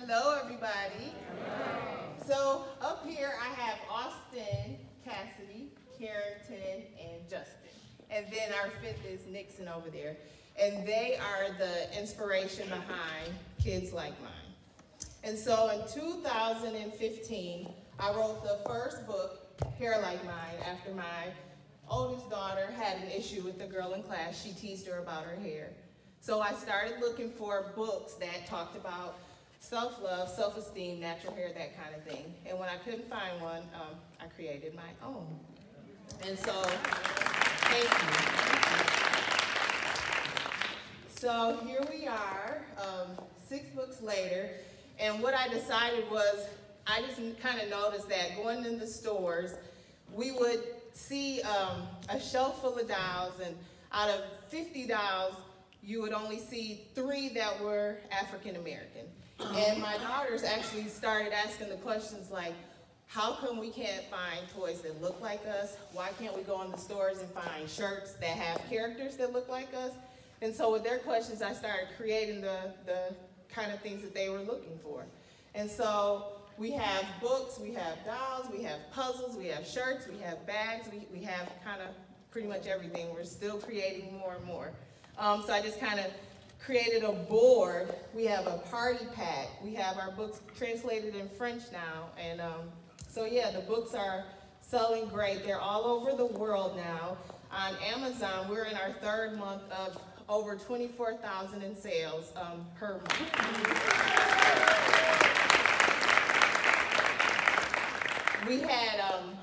Hello, everybody. Hello. So up here I have Austin, Cassidy, Carrington, and Justin. And then our fifth is Nixon over there. And they are the inspiration behind Kids Like Mine. And so in 2015, I wrote the first book, Hair Like Mine, after my oldest daughter had an issue with the girl in class. She teased her about her hair. So I started looking for books that talked about self-love, self-esteem, natural hair, that kind of thing. And when I couldn't find one, I created my own. And so, thank you. So here we are, 6 books later, and what I decided was, I just kind of noticed that going in the stores, we would see a shelf full of dolls, and out of 50 dolls, you would only see 3 that were African American. And my daughters actually started asking the questions like, how come we can't find toys that look like us? Why can't we go in the stores and find shirts that have characters that look like us? And so with their questions, I started creating the kind of things that they were looking for. And so we have books, we have dolls, we have puzzles, we have shirts, we have bags, we have kind of pretty much everything. We're still creating more and more. So I just kind of created a board. We have a party pack. We have our books translated in French now. And so yeah, the books are selling great. They're all over the world now. On Amazon, we're in our 3rd month of over 24,000 in sales per month. We had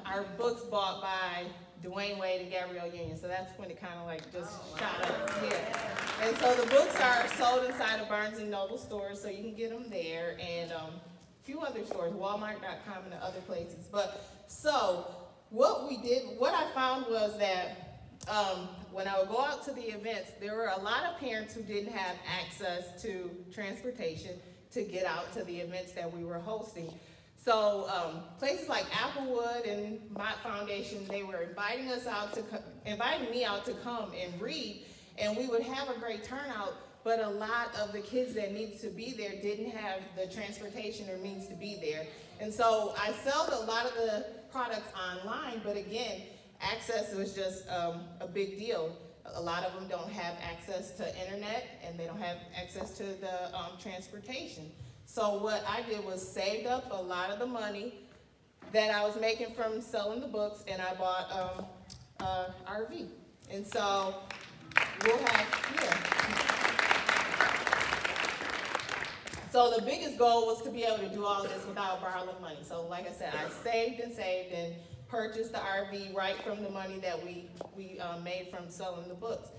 our books bought by Dwayne Wade and Gabrielle Union, so that's when it kind of like just shot up. Yeah. And so the books are sold inside of Barnes & Noble stores, so you can get them there, and a few other stores, Walmart.com and other places. But so what I found was that when I would go out to the events, there were a lot of parents who didn't have access to transportation to get out to the events that we were hosting. So places like Applewood and Mott Foundation, they were inviting me out to come and read, and we would have a great turnout, but a lot of the kids that needed to be there didn't have the transportation or means to be there. And so I sold a lot of the products online, but again, access was just a big deal. A lot of them don't have access to internet, and they don't have access to the transportation. So what I did was saved up a lot of the money that I was making from selling the books, and I bought RV. And so we'll have, So the biggest goal was to be able to do all this without borrowing money. So like I said, I saved and purchased the RV right from the money that we made from selling the books.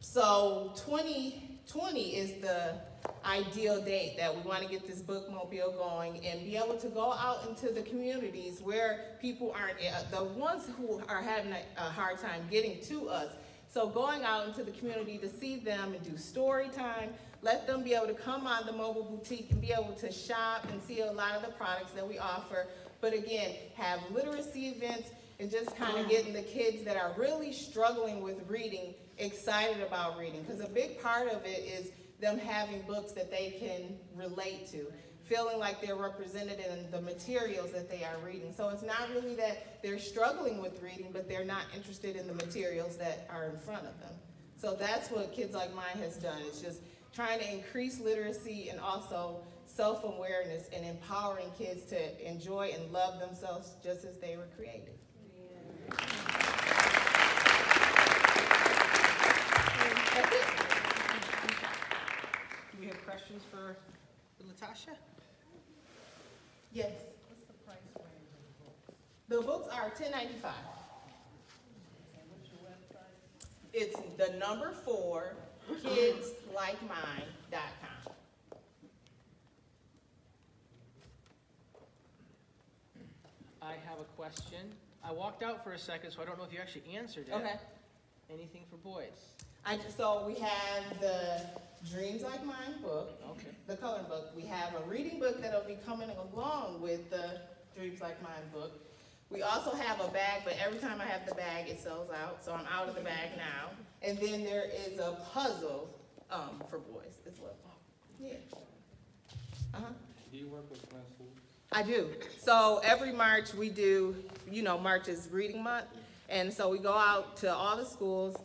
So 2020 is the ideal date that we want to get this bookmobile going and be able to go out into the communities where people aren't, the ones who are having a hard time getting to us. So going out into the community to see them and do story time, let them be able to come on the mobile boutique and be able to shop and see a lot of the products that we offer. But again, have literacy events and just kind of getting the kids that are really struggling with reading excited about reading. Because a big part of it is them having books that they can relate to, feeling like they're represented in the materials that they are reading. So it's not really that they're struggling with reading, but they're not interested in the materials that are in front of them. So that's what Kids Like Mine has done. It's just trying to increase literacy and also self-awareness and empowering kids to enjoy and love themselves just as they were created. Yeah. Do we have questions for LaTashia? Yes. What's the price range of the books? The books are $10.95. And what's your website? It's the number 4, kidslikemine.com. I have a question. I walked out for a second, so I don't know if you actually answered it. Okay. Anything for boys? So we have the Dreams Like Mine book, Okay. the coloring book. We have a reading book that'll be coming along with the Dreams Like Mine book. We also have a bag, but every time I have the bag, it sells out, so I'm out of the bag now. And then there is a puzzle for boys as well. Yeah. Do you work with Flint schools? I do. So every March we do, March is reading month. And so we go out to all the schools.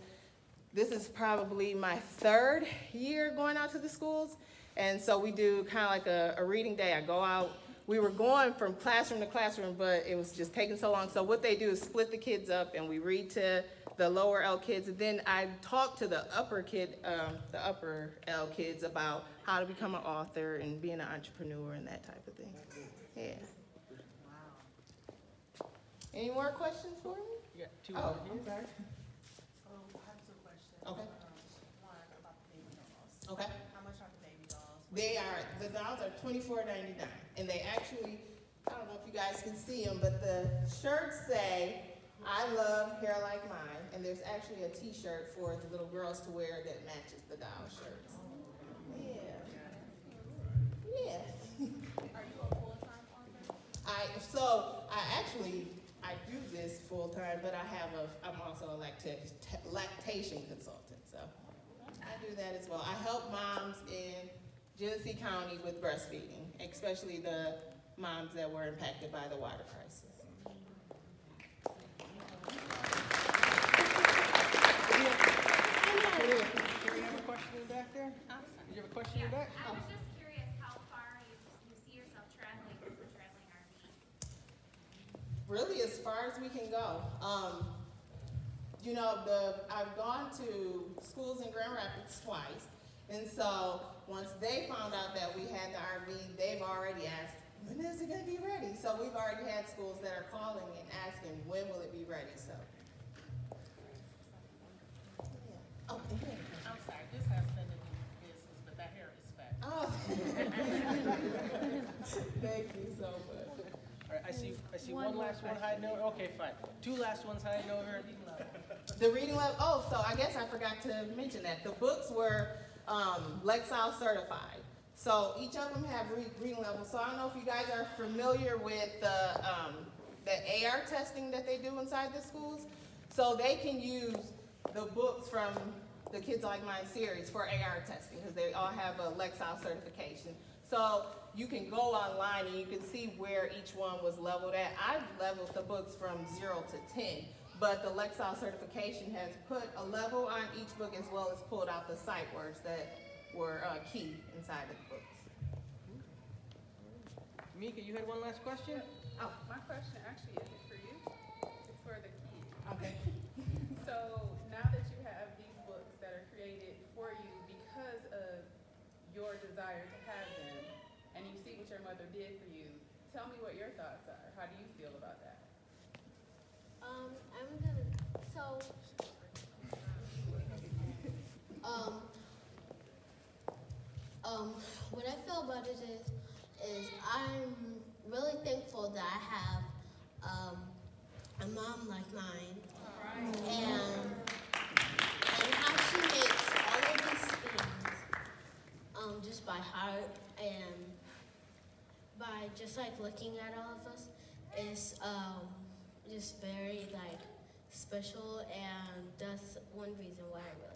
This is probably my 3rd year going out to the schools. And so we do kind of like a reading day. I go out. We were going from classroom to classroom, but it was just taking so long. So what they do is split the kids up, and we read to the lower L kids. And then I talk to the upper L kids about how to become an author and being an entrepreneur and that type of thing. Yeah. Wow. Any more questions for me? You got 2 Oh, over here. I'm sorry. So I have 2 questions. Okay. One about the baby dolls. Okay. How much are the baby dolls? The dolls are $24.99, and they actually, I don't know if you guys can see them, but the shirts say, "I love hair like mine," and there's actually a T-shirt for the little girls to wear that matches the doll shirts. Yeah. Yeah. Are you a full-time author? I do this full time, but I'm also a lactation consultant, so I do that as well. I help moms in Genesee County with breastfeeding, especially the moms that were impacted by the water crisis. Carrie, you have a question in the back there? Did you have a question in the back? I was just curious how far you see yourself traveling with the traveling RV. Really, as far as we can go. I've gone to schools in Grand Rapids twice, and so once they found out that we had the RV, they've already asked, when is it going to be ready? So we've already had schools that are calling and asking, when will it be ready? So. Yeah. Oh, and here. I'm sorry, this has nothing to do with business, but that hair is fat. Oh. Thank you so much. All right, I see one last one hiding over. Okay, fine. 2 last ones hiding over. The reading level, so I guess I forgot to mention that. The books were Lexile certified. So each of them have reading levels. So I don't know if you guys are familiar with the AR testing that they do inside the schools. So they can use the books from the Kids Like Mine series for AR testing because they all have a Lexile certification. So you can go online and you can see where each one was leveled at. I've leveled the books from 0 to 10, but the Lexile certification has put a level on each book as well as pulled out the sight words that were key inside of the books. Mika, you had one last question? Oh, My question actually isn't for you, it's for the kids. okay. So now that you have these books that are created for you because of your desire to have them, and you see what your mother did for you, tell me what your thoughts are. How do you feel about that? What I feel about it is I'm really thankful that I have a mom like mine, and how she makes all of these things just by heart and by just like looking at all of us is just very like special, and that's one reason why I really